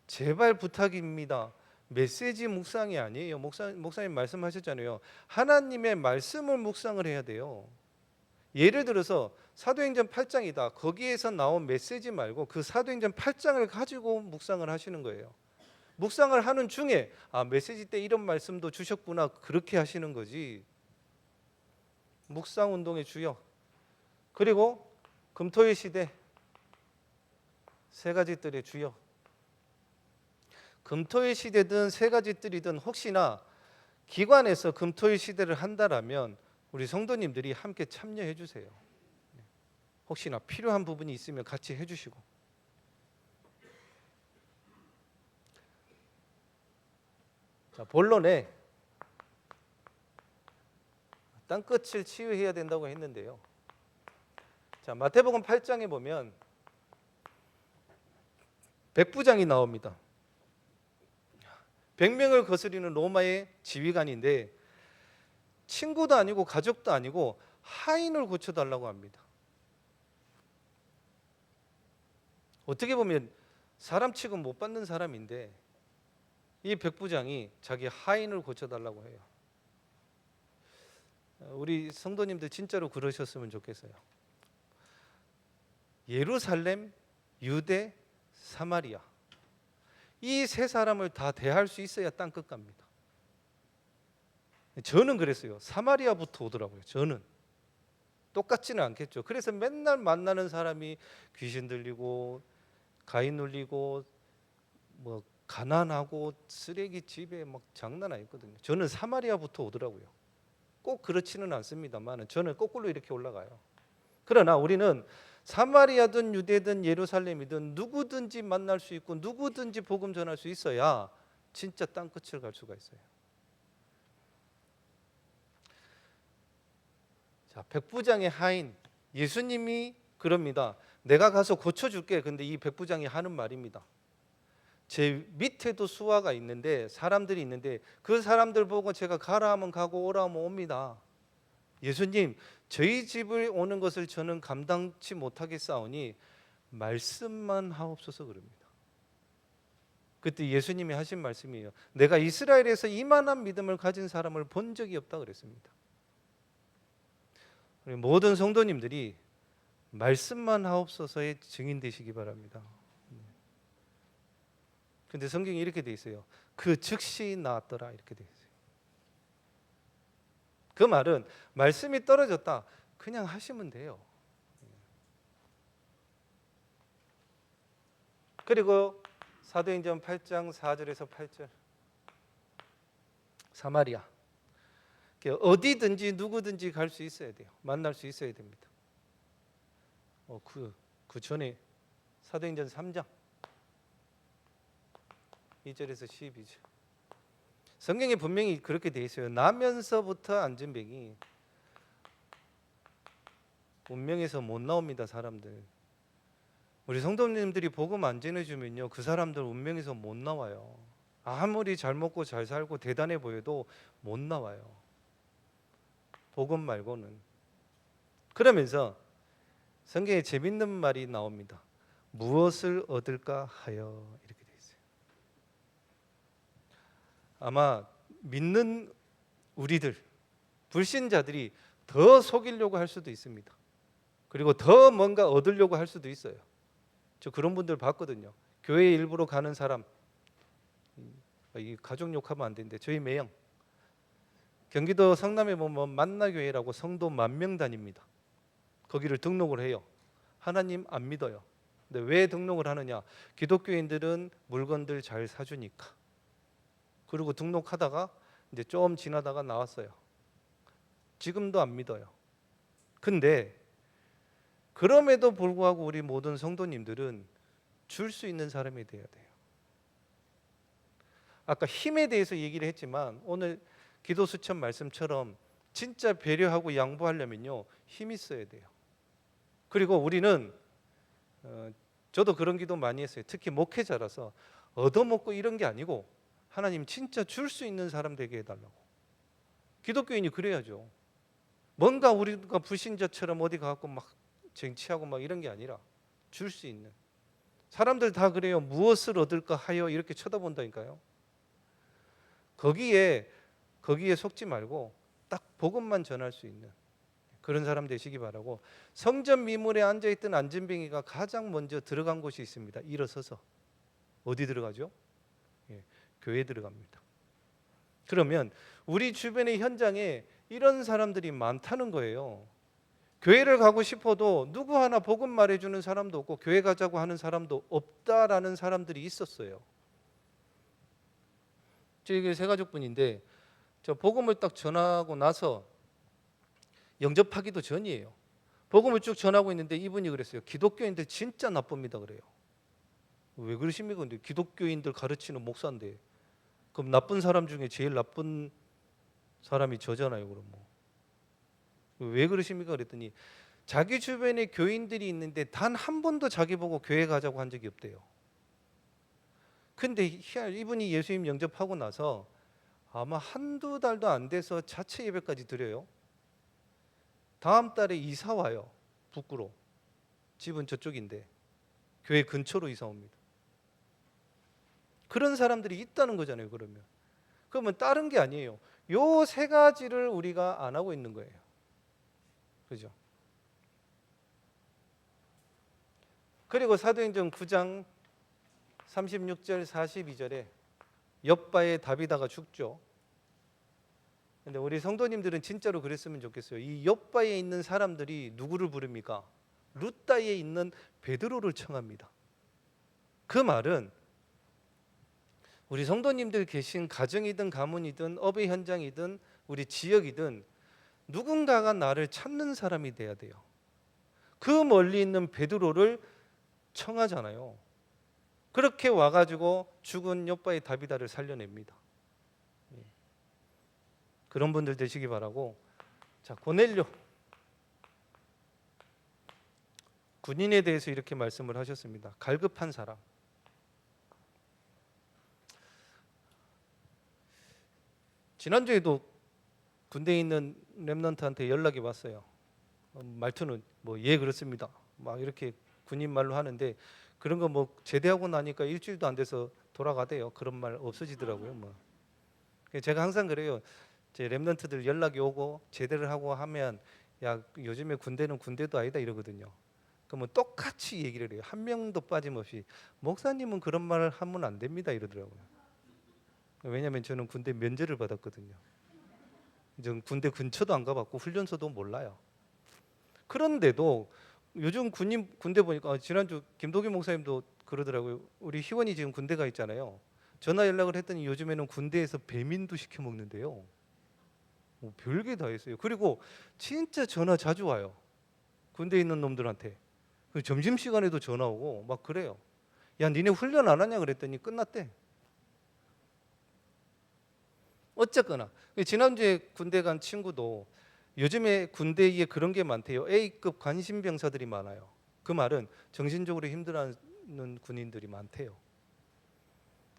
제발 부탁입니다. 메시지 묵상이 아니에요. 목사님 말씀하셨잖아요. 하나님의 말씀을 묵상을 해야 돼요. 예를 들어서 사도행전 8장이다. 거기에서 나온 메시지 말고 그 사도행전 8장을 가지고 묵상을 하시는 거예요. 묵상을 하는 중에 메시지 때 이런 말씀도 주셨구나, 그렇게 하시는 거지. 묵상 운동의 주역. 그리고 금토일 시대 세 가지 뜰의 주역. 금토일 시대든 세 가지 뜰이든 혹시나 기관에서 금토일 시대를 한다라면 우리 성도님들이 함께 참여해 주세요. 혹시나 필요한 부분이 있으면 같이 해주시고. 자, 본론에 땅끝을 치유해야 된다고 했는데요. 자, 마태복음 8장에 보면 백부장이 나옵니다. 100명을 거스리는 로마의 지휘관인데 친구도 아니고 가족도 아니고 하인을 고쳐달라고 합니다. 어떻게 보면 사람 취급 못 받는 사람인데 이 백부장이 자기 하인을 고쳐달라고 해요. 우리 성도님들 진짜로 그러셨으면 좋겠어요. 예루살렘, 유대, 사마리아, 이 세 사람을 다 대할 수 있어야 땅끝 갑니다. 저는 그랬어요. 사마리아부터 오더라고요. 저는 똑같지는 않겠죠. 그래서 맨날 만나는 사람이 귀신 들리고 가인 눌리고 뭐 가난하고 쓰레기 집에 막 장난 아니거든요. 저는 사마리아부터 오더라고요. 꼭 그렇지는 않습니다만 저는 거꾸로 이렇게 올라가요. 그러나 우리는 사마리아든 유대든 예루살렘이든 누구든지 만날 수 있고 누구든지 복음 전할 수 있어야 진짜 땅끝을 갈 수가 있어요. 자, 백부장의 하인, 예수님이 그럽니다. 내가 가서 고쳐줄게. 근데 이 백부장이 하는 말입니다. 제 밑에도 수하가 있는데 사람들이 있는데 그 사람들 보고 제가 가라 하면 가고 오라 하면 옵니다. 예수님, 저희 집을 오는 것을 저는 감당치 못하겠사오니 말씀만 하옵소서 그럽니다. 그때 예수님이 하신 말씀이에요. 내가 이스라엘에서 이만한 믿음을 가진 사람을 본 적이 없다 그랬습니다. 우리 모든 성도님들이 말씀만 하옵소서의 증인 되시기 바랍니다. 근데 성경이 이렇게 돼 있어요. 그 즉시 나았더라 이렇게 돼 있어요. 그 말은 말씀이 떨어졌다 그냥 하시면 돼요. 그리고 사도행전 8장 4절에서 8절 사마리아 어디든지 누구든지 갈 수 있어야 돼요. 만날 수 있어야 됩니다. 그 전에 사도행전 3장 2절에서 12절 성경에 분명히 그렇게 돼 있어요. 나면서부터 앉은 백이 운명에서 못 나옵니다. 사람들. 우리 성도님들이 복음 안 전해주면요 그 사람들 운명에서 못 나와요. 아무리 잘 먹고 잘 살고 대단해 보여도 못 나와요. 복음 말고는. 그러면서 성경에 재밌는 말이 나옵니다. 무엇을 얻을까 하여 이렇게 돼 있어요. 아마 믿는 우리들 불신자들이 더 속이려고 할 수도 있습니다. 그리고 더 뭔가 얻으려고 할 수도 있어요. 저 그런 분들 봤거든요. 교회 일부러 가는 사람, 이 가족 욕하면 안 되는데 저희 매형 경기도 성남에 보면 만나교회라고 성도 10,000명 다닙니다. 거기를 등록을 해요. 하나님 안 믿어요. 근데 왜 등록을 하느냐? 기독교인들은 물건들 잘 사주니까. 그리고 등록하다가 이제 좀 지나다가 나왔어요. 지금도 안 믿어요. 근데 그럼에도 불구하고 우리 모든 성도님들은 줄 수 있는 사람이 돼야 돼요. 아까 힘에 대해서 얘기를 했지만 오늘 기도 수천 말씀처럼 진짜 배려하고 양보하려면요 힘이 있어야 돼요. 그리고 우리는 저도 그런 기도 많이 했어요. 특히 목회자라서 얻어먹고 이런 게 아니고 하나님 진짜 줄 수 있는 사람 되게 해달라고. 기독교인이 그래야죠. 뭔가 우리가 불신자처럼 어디 가고 막 쟁취하고 막 이런 게 아니라 줄 수 있는. 사람들 다 그래요. 무엇을 얻을까 하여 이렇게 쳐다본다니까요. 거기에 속지 말고 딱 복음만 전할 수 있는 그런 사람 되시기 바라고. 성전 미문에 앉아있던 안진뱅이가 가장 먼저 들어간 곳이 있습니다. 일어서서. 어디 들어가죠? 예, 교회 들어갑니다. 그러면 우리 주변의 현장에 이런 사람들이 많다는 거예요. 교회를 가고 싶어도 누구 하나 복음 말해주는 사람도 없고 교회 가자고 하는 사람도 없다라는 사람들이 있었어요. 저희 세 가족분인데 저 복음을 딱 전하고 나서 영접하기도 전이에요. 복음을 쭉 전하고 있는데 이분이 그랬어요. 기독교인들 진짜 나쁩니다 그래요. 왜 그러십니까? 근데 기독교인들 가르치는 목사인데 그럼 나쁜 사람 중에 제일 나쁜 사람이 저잖아요. 그럼 뭐. 왜 그러십니까? 그랬더니 자기 주변에 교인들이 있는데 단 한 번도 자기 보고 교회 가자고 한 적이 없대요. 근데 이분이 예수님 영접하고 나서 아마 한두 달도 안 돼서 자체 예배까지 드려요. 다음 달에 이사 와요. 북구로. 집은 저쪽인데 교회 근처로 이사 옵니다. 그런 사람들이 있다는 거잖아요. 그러면 다른 게 아니에요. 요 세 가지를 우리가 안 하고 있는 거예요. 그죠? 그리고 사도행전 9장 36절 42절에 엿바의 다비다가 죽죠. 근데 우리 성도님들은 진짜로 그랬으면 좋겠어요. 이 엿바에 있는 사람들이 누구를 부릅니까? 루다에 있는 베드로를 청합니다. 그 말은 우리 성도님들 계신 가정이든 가문이든 업의 현장이든 우리 지역이든 누군가가 나를 찾는 사람이 돼야 돼요. 그 멀리 있는 베드로를 청하잖아요. 그렇게 와가지고 죽은 엿바의 다비다를 살려냅니다. 그런 분들 되시기 바라고. 자, 고넬료 군인에 대해서 이렇게 말씀을 하셨습니다. 갈급한 사람. 지난주에도 군대에 있는 렘넌트한테 연락이 왔어요. 말투는 뭐 예 그렇습니다. 막 이렇게 군인 말로 하는데 그런 거 뭐 제대하고 나니까 일주일도 안 돼서 돌아가대요. 그런 말 없어지더라고요. 뭐 제가 항상 그래요. 제 렘넌트들 연락이 오고 제대를 하고 하면 야 요즘에 군대는 군대도 아니다 이러거든요. 그러면 똑같이 얘기를 해요. 한 명도 빠짐없이 목사님은 그런 말을 하면 안 됩니다 이러더라고요. 왜냐하면 저는 군대 면제를 받았거든요. 저는 군대 근처도 안 가봤고 훈련소도 몰라요. 그런데도 요즘 군대 보니까 지난주 김도기 목사님도 그러더라고요. 우리 희원이 지금 군대 가 있잖아요. 전화 연락을 했더니 요즘에는 군대에서 배민도 시켜 먹는데요. 별게 다 있어요. 그리고 진짜 전화 자주 와요. 군대에 있는 놈들한테. 점심시간에도 전화 오고 막 그래요. 야 니네 훈련 안 하냐 그랬더니 끝났대. 어쨌거나 지난주에 군대 간 친구도 요즘에 군대에 그런 게 많대요. A급 관심병사들이 많아요. 그 말은 정신적으로 힘들어하는 군인들이 많대요.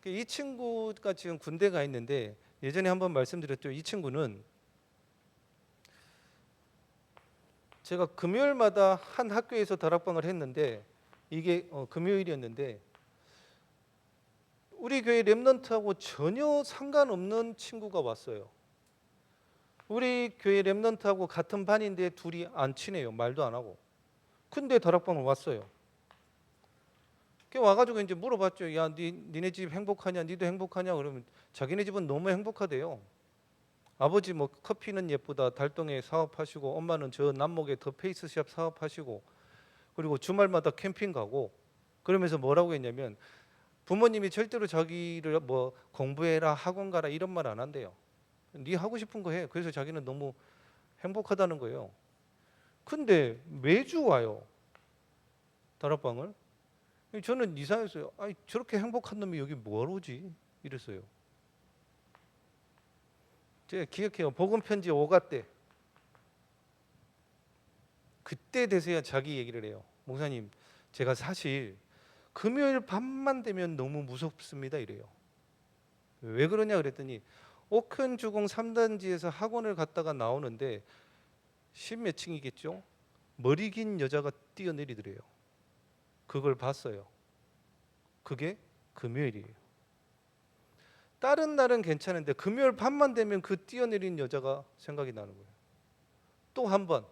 이 친구가 지금 군대 가 있는데 예전에 한번 말씀드렸죠. 이 친구는 제가 금요일마다 한 학교에서 다락방을 했는데 이게 금요일이었는데 우리 교회 렘넌트하고 전혀 상관없는 친구가 왔어요. 우리 교회 렘넌트하고 같은 반인데 둘이 안 친해요. 말도 안 하고. 근데 다락방을 왔어요. 와가지고 이제 물어봤죠. 야, 니네 집 행복하냐? 니도 행복하냐? 그러면 자기네 집은 너무 행복하대요. 아버지 뭐 커피는 예쁘다 달동에 사업하시고 엄마는 저 남목에 더 페이스샵 사업하시고 그리고 주말마다 캠핑 가고 그러면서 뭐라고 했냐면 부모님이 절대로 자기를 뭐 공부해라 학원 가라 이런 말 안 한대요. 네 하고 싶은 거 해. 그래서 자기는 너무 행복하다는 거예요. 근데 매주 와요. 다락방을. 저는 이상했어요. 아니 저렇게 행복한 놈이 여기 뭐하러 오지? 이랬어요. 제가 기억해요. 복음 편지 5가 때 그때 돼서야 자기 얘기를 해요. 목사님, 제가 사실 금요일 밤만 되면 너무 무섭습니다. 이래요. 왜 그러냐 그랬더니 옥현주공 3단지에서 학원을 갔다가 나오는데 십몇 층이겠죠? 머리 긴 여자가 뛰어내리더래요. 그걸 봤어요. 그게 금요일이에요. 다른 날은 괜찮은데 금요일 밤만 되면 그 뛰어내린 여자가 생각이 나는 거예요. 또 한 번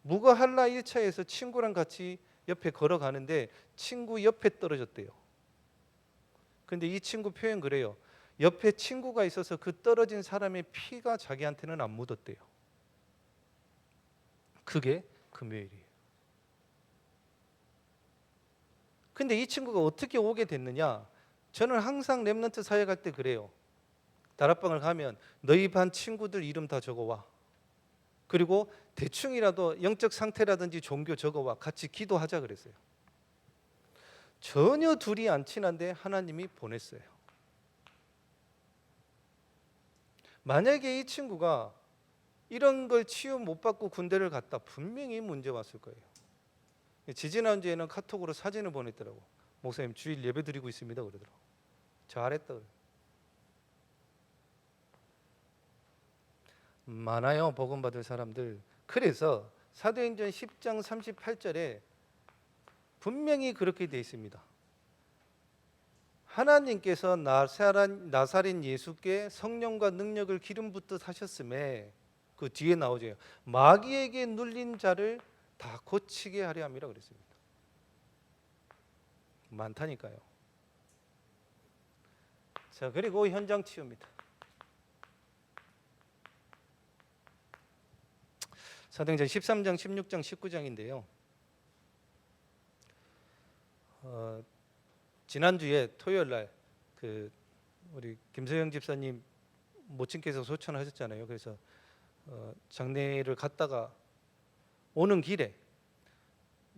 무거할라 1차에서 친구랑 같이 옆에 걸어가는데 친구 옆에 떨어졌대요. 근데 이 친구 표현 그래요. 옆에 친구가 있어서 그 떨어진 사람의 피가 자기한테는 안 묻었대요. 그게 금요일이에요. 근데 이 친구가 어떻게 오게 됐느냐? 저는 항상 렘넌트 사회 갈 때 그래요. 다락방을 가면 너희 반 친구들 이름 다 적어와. 그리고 대충이라도 영적 상태라든지 종교 적어와. 같이 기도하자 그랬어요. 전혀 둘이 안 친한데 하나님이 보냈어요. 만약에 이 친구가 이런 걸 치유 못 받고 군대를 갔다 분명히 문제 왔을 거예요. 지지난주에는 카톡으로 사진을 보냈더라고. 목사님 주일 예배 드리고 있습니다 그러더라고. 잘했다 그래. 많아요 복음 받을 사람들. 그래서 사도행전 10장 38절에 분명히 그렇게 되어 있습니다. 하나님께서 나사렛 예수께 성령과 능력을 기름 붓듯 하셨음에 그 뒤에 나오죠. 마귀에게 눌린 자를 다 고치게 하려 함이라 그랬습니다. 많다니까요. 자, 그리고 현장 치유입니다. 사도행전 13장, 16장, 19장인데요. 지난주에 토요일 날 그 우리 김서영 집사님 모친께서 소천하셨잖아요. 그래서 장례를 갔다가 오는 길에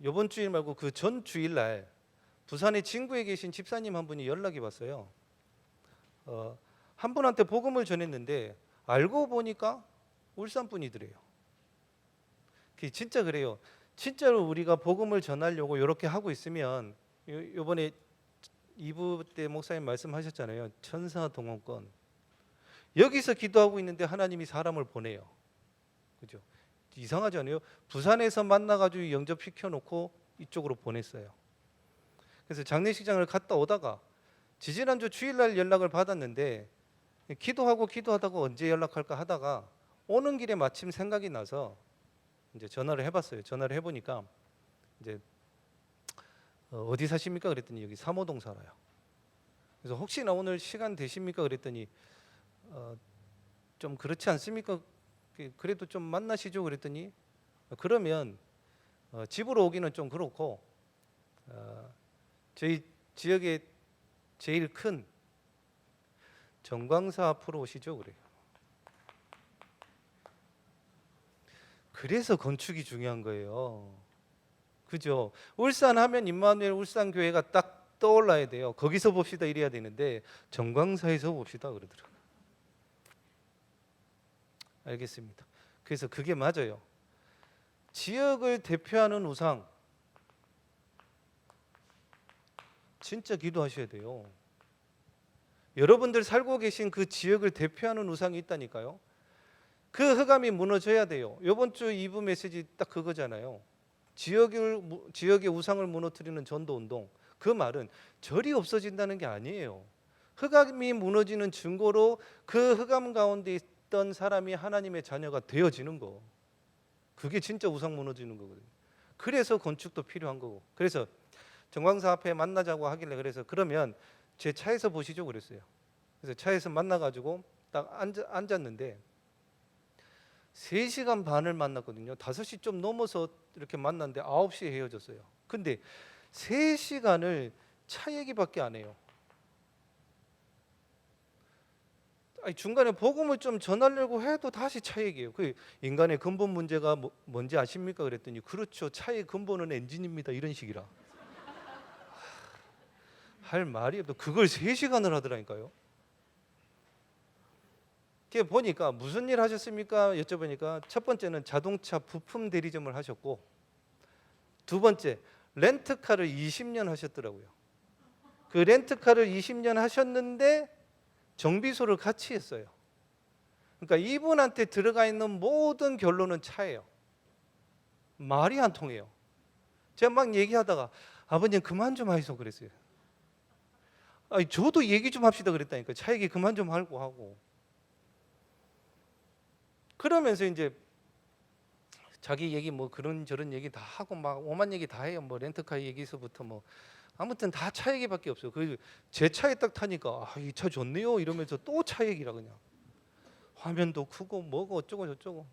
이번 주일 말고 그 전 주일 날 부산에 진구에 계신 집사님 한 분이 연락이 왔어요. 한 분한테 복음을 전했는데 알고 보니까 울산 분이더래요. 진짜 그래요. 진짜로 우리가 복음을 전하려고 이렇게 하고 있으면 이번에 2부 때 목사님 말씀하셨잖아요. 천사 동원권. 여기서 기도하고 있는데 하나님이 사람을 보내요. 그죠? 이상하지 않아요? 부산에서 만나가지고 영접시켜놓고 이쪽으로 보냈어요. 그래서 장례식장을 갔다 오다가 지지난주 주일날 연락을 받았는데 기도하다가 언제 연락할까 하다가 오는 길에 마침 생각이 나서 이제 전화를 해봤어요. 전화를 해보니까 이제 어디 사십니까? 그랬더니 여기 삼호동 살아요. 그래서 혹시나 오늘 시간 되십니까? 그랬더니 좀 그렇지 않습니까? 그래도 좀 만나시죠? 그랬더니 그러면 집으로 오기는 좀 그렇고 저희 지역에 제일 큰 정광사 앞으로 오시죠? 그래요. 그래서 건축이 중요한 거예요. 그죠? 울산 하면 임마누엘 울산 교회가 딱 떠올라야 돼요. 거기서 봅시다 이래야 되는데 정광사에서 봅시다 그러더라고요. 알겠습니다. 그래서 그게 맞아요. 지역을 대표하는 우상 진짜 기도하셔야 돼요. 여러분들 살고 계신 그 지역을 대표하는 우상이 있다니까요. 그 흑암이 무너져야 돼요. 이번 주 2부 메시지 딱 그거잖아요. 지역의 우상을 무너뜨리는 전도운동. 그 말은 절이 없어진다는 게 아니에요. 흑암이 무너지는 증거로 그 흑암 가운데 있던 사람이 하나님의 자녀가 되어지는 거. 그게 진짜 우상 무너지는 거거든요. 그래서 건축도 필요한 거고. 그래서 정광사 앞에 만나자고 하길래 그래서 그러면 제 차에서 보시죠 그랬어요. 그래서 차에서 만나가지고 딱 앉았는데 3시간 반을 만났거든요. 5시 좀 넘어서 이렇게 만났는데 9시에 헤어졌어요. 근데 3시간을 차 얘기밖에 안 해요. 아니, 중간에 복음을 좀 전하려고 해도 다시 차 얘기해요. 그 인간의 근본 문제가 뭔지 아십니까? 그랬더니 그렇죠. 차의 근본은 엔진입니다. 이런 식이라. 할 말이 없어. 그걸 3시간을 하더라니까요. 그게 보니까 무슨 일 하셨습니까? 여쭤보니까 첫 번째는 자동차 부품 대리점을 하셨고 두 번째 렌트카를 20년 하셨더라고요. 그 렌트카를 20년 하셨는데 정비소를 같이 했어요. 그러니까 이분한테 들어가 있는 모든 결론은 차예요. 말이 안 통해요. 제가 막 얘기하다가 아버님 그만 좀 하이소 그랬어요. 아니, 저도 얘기 좀 합시다 그랬다니까. 차 얘기 그만 좀 하고. 그러면서 이제 자기 얘기 뭐 그런 저런 얘기 다 하고 막 오만 얘기 다 해요. 뭐 렌트카 얘기서부터 뭐 아무튼 다 차 얘기밖에 없어요. 그 제 차에 딱 타니까 이 차 좋네요 이러면서 또 차 얘기라 그냥. 화면도 크고 뭐고 어쩌고 저쩌고.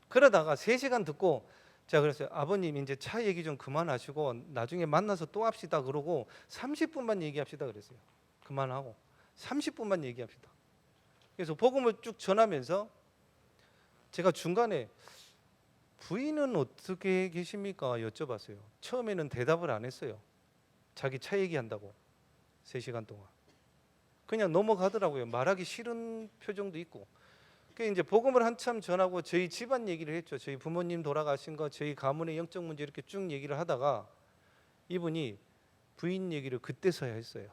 그러다가 3시간 듣고 제가 그랬어요. 아버님 이제 차 얘기 좀 그만하시고 나중에 만나서 또 합시다 그러고 30분만 얘기합시다 그랬어요. 그만하고 30분만 얘기합시다. 그래서 복음을 쭉 전하면서 제가 중간에 부인은 어떻게 계십니까? 여쭤봤어요. 처음에는 대답을 안 했어요. 자기 차 얘기한다고 3시간 동안 그냥 넘어가더라고요. 말하기 싫은 표정도 있고. 그 이제 복음을 한참 전하고 저희 집안 얘기를 했죠. 저희 부모님 돌아가신 거, 저희 가문의 영적 문제 이렇게 쭉 얘기를 하다가 이분이 부인 얘기를 그때서야 했어요.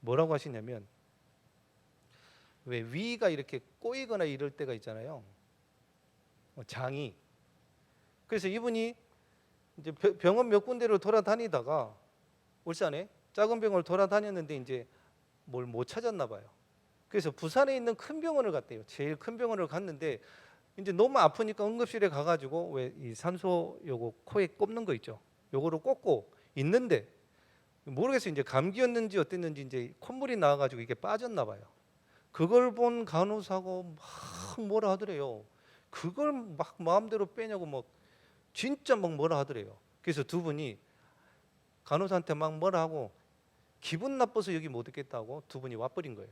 뭐라고 하시냐면 왜 위가 이렇게 꼬이거나 이럴 때가 있잖아요. 장이. 그래서 이분이 이제 병원 몇 군데를 돌아다니다가 울산에 작은 병원을 돌아다녔는데 이제 뭘 못 찾았나 봐요. 그래서 부산에 있는 큰 병원을 갔대요. 제일 큰 병원을 갔는데 이제 너무 아프니까 응급실에 가가지고 왜 이 산소 요거 코에 꼽는 거 있죠. 요거를 꽂고 있는데 모르겠어요. 이제 감기였는지 어땠는지 이제 콧물이 나와가지고 이게 빠졌나 봐요. 그걸 본 간호사고 막 뭐라 하더래요. 그걸 막 마음대로 빼냐고 막 진짜 막 뭐라 하더래요. 그래서 두 분이 간호사한테 막 뭐라 하고 기분 나빠서 여기 못 있겠다고 두 분이 와버린 거예요.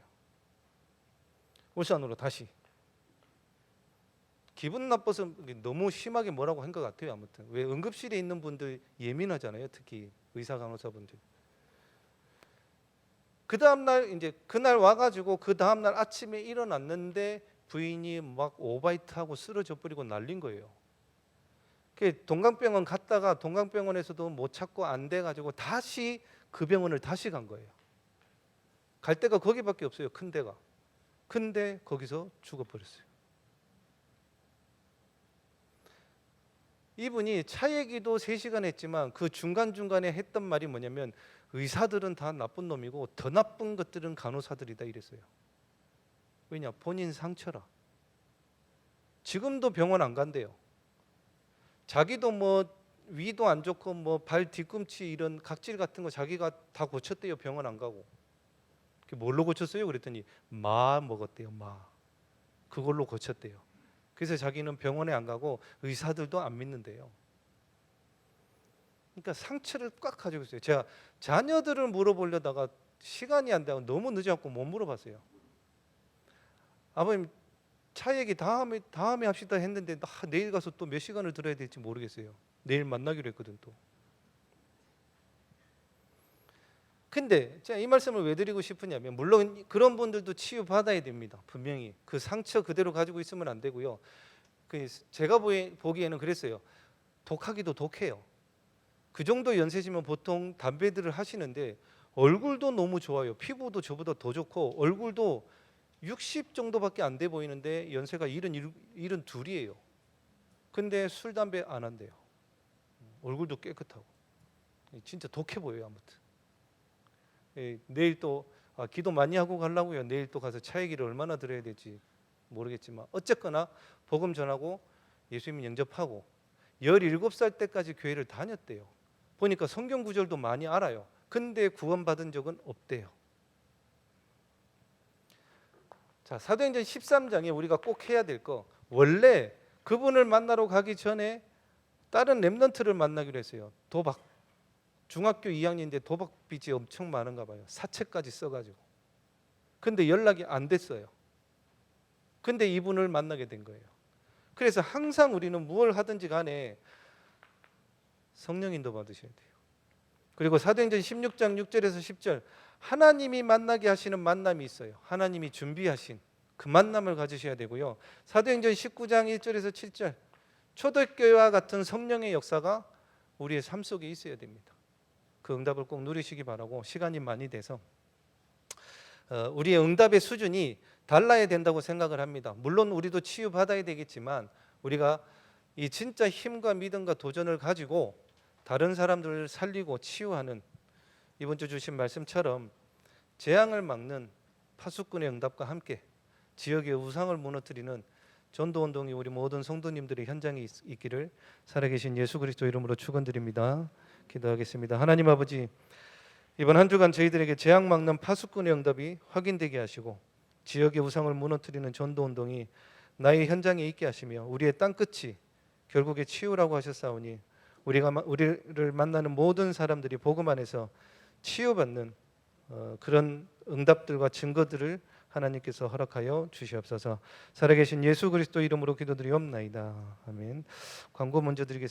울산으로 다시. 기분 나빠서 너무 심하게 뭐라고 한 것 같아요. 아무튼 왜 응급실에 있는 분들 예민하잖아요. 특히 의사 간호사분들. 그 다음 날 이제 그날 와가지고 그 다음 날 아침에 일어났는데 부인이 막 오바이트하고 쓰러져 버리고 난린 거예요. 그 동강병원 갔다가 동강병원에서도 못 찾고 안 돼가지고 다시 그 병원을 다시 간 거예요. 갈 데가 거기밖에 없어요. 큰 데가. 근데 거기서 죽어버렸어요. 이분이 차 얘기도 3시간 했지만 그 중간중간에 했던 말이 뭐냐면 의사들은 다 나쁜 놈이고 더 나쁜 것들은 간호사들이다 이랬어요. 왜냐? 본인 상처라. 지금도 병원 안 간대요. 자기도 뭐 위도 안 좋고 뭐 발 뒤꿈치 이런 각질 같은 거 자기가 다 고쳤대요. 병원 안 가고. 뭘로 고쳤어요? 그랬더니 마 먹었대요. 마. 그걸로 고쳤대요. 그래서 자기는 병원에 안 가고 의사들도 안 믿는데요. 그러니까 상처를 꽉 가지고 있어요. 제가 자녀들을 물어보려다가 시간이 안 되고 너무 늦어갖고 못 물어봤어요. 아버님 차 얘기 다음에 합시다 했는데 내일 가서 또 몇 시간을 들어야 될지 모르겠어요. 내일 만나기로 했거든 또. 근데 제가 이 말씀을 왜 드리고 싶으냐면 물론 그런 분들도 치유받아야 됩니다. 분명히 그 상처 그대로 가지고 있으면 안 되고요. 제가 보기에는 그랬어요. 독하기도 독해요. 그 정도 연세시면 보통 담배들을 하시는데 얼굴도 너무 좋아요. 피부도 저보다 더 좋고 얼굴도 60 정도밖에 안 돼 보이는데 연세가 72이에요. 근데 술 담배 안 한대요. 얼굴도 깨끗하고 진짜 독해 보여요. 아무튼 내일 또 기도 많이 하고 가려고요. 내일 또 가서 차 얘기를 얼마나 들어야 될지 모르겠지만 어쨌거나 복음 전하고 예수님 영접하고 17살 때까지 교회를 다녔대요. 보니까 성경 구절도 많이 알아요. 근데 구원받은 적은 없대요. 자, 사도행전 13장에 우리가 꼭 해야 될 거, 원래 그분을 만나러 가기 전에 다른 렘넌트를 만나기로 했어요. 도박. 중학교 2학년인데 도박 빚이 엄청 많은가 봐요. 사채까지 써가지고. 근데 연락이 안 됐어요. 근데 이분을 만나게 된 거예요. 그래서 항상 우리는 무엇을 하든지 간에 성령 인도 받으셔야 돼요. 그리고 사도행전 16장 6절에서 10절 하나님이 만나게 하시는 만남이 있어요. 하나님이 준비하신 그 만남을 가지셔야 되고요. 사도행전 19장 1절에서 7절 초대교회와 같은 성령의 역사가 우리의 삶 속에 있어야 됩니다. 그 응답을 꼭 누리시기 바라고 시간이 많이 돼서 우리의 응답의 수준이 달라야 된다고 생각을 합니다. 물론 우리도 치유받아야 되겠지만 우리가 이 진짜 힘과 믿음과 도전을 가지고 다른 사람들을 살리고 치유하는 이번 주 주신 말씀처럼 재앙을 막는 파수꾼의 응답과 함께 지역의 우상을 무너뜨리는 전도운동이 우리 모든 성도님들의 현장에 있기를 살아계신 예수 그리스도 이름으로 축원드립니다. 기도하겠습니다. 하나님 아버지, 이번 한 주간 저희들에게 재앙 막는 파수꾼의 응답이 확인되게 하시고 지역의 우상을 무너뜨리는 전도운동이 나의 현장에 있게 하시며 우리의 땅끝이 결국에 치유라고 하셨사오니 우리를 만나는 모든 사람들이 복음 안에서 치유받는 그런 응답들과 증거들을 하나님께서 허락하여 주시옵소서. 살아계신 예수 그리스도 이름으로 기도드리옵나이다. 아멘. 광고 먼저 드리겠습니다.